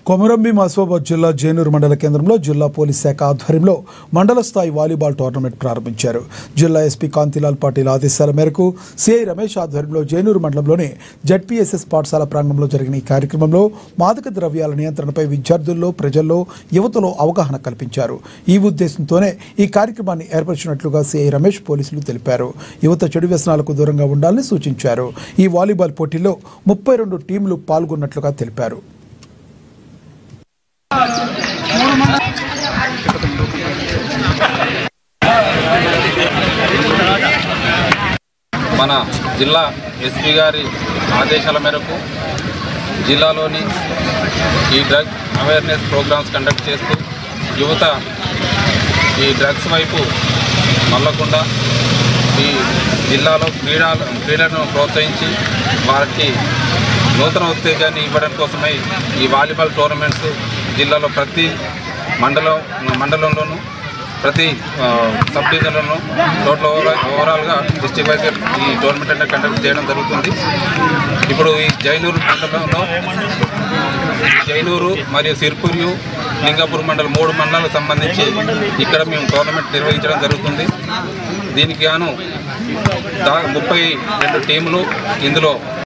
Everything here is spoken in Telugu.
కొమరంభీం ఆసిఫాబాద్ జిల్లా జైనూరు మండల కేంద్రంలో జిల్లా పోలీస్ శాఖ ఆధ్వర్యంలో మండల స్థాయి వాలీబాల్ టోర్నమెంట్ ప్రారంభించారు. జిల్లా ఎస్పీ కాంతిలాల్ పాటిల్ ఆదేశాల మేరకు సిఐ రమేష్ ఆధ్వర్యంలో జైనూరు మండలంలోని జెడ్పీఎస్ఎస్ పాఠశాల ప్రాంగణంలో జరిగిన ఈ కార్యక్రమంలో మాదక ద్రవ్యాల నియంత్రణపై విద్యార్థుల్లో, ప్రజల్లో, యువతలో అవగాహన కల్పించారు. ఈ ఉద్దేశంతోనే ఈ కార్యక్రమాన్ని ఏర్పరిచినట్లుగా సిఐ రమేష్ పోలీసులు తెలిపారు. యువత చెడు వ్యసనాలకు దూరంగా ఉండాలని సూచించారు. ఈ వాలీబాల్ పోటీల్లో 32 టీంలు పాల్గొన్నట్లుగా తెలిపారు. మన జిల్లా ఎస్పీ గారి ఆదేశాల మేరకు జిల్లాలోని ఈ డ్రగ్ అవేర్నెస్ ప్రోగ్రామ్స్ కండక్ట్ చేస్తూ యువత ఈ డ్రగ్స్ వైపు మళ్ళకుండా ఈ జిల్లాలో క్రీడలను ప్రోత్సహించి వారికి నూతన ఉత్తేజాన్ని ఇవ్వడం కోసమై ఈ వాలీబాల్ టోర్నమెంట్స్ జిల్లాలో ప్రతి మండలంలోనూ ప్రతి సబ్ డివిజన్లోనూ టోటల్ ఓవరాల్గా డిస్ట్రిక్ట్ వైజ్ ఈ టోర్నమెంట్ అనేది కండక్ట్ చేయడం జరుగుతుంది. ఇప్పుడు ఈ జైనూరు మండలంలో జైనూరు మరియు సిర్పూరు, లింగాపూర్ మండలం 3 మండలాలకు సంబంధించి ఇక్కడ మేము టోర్నమెంట్ నిర్వహించడం జరుగుతుంది. దీనికి గాను 32 టీములు ఇందులో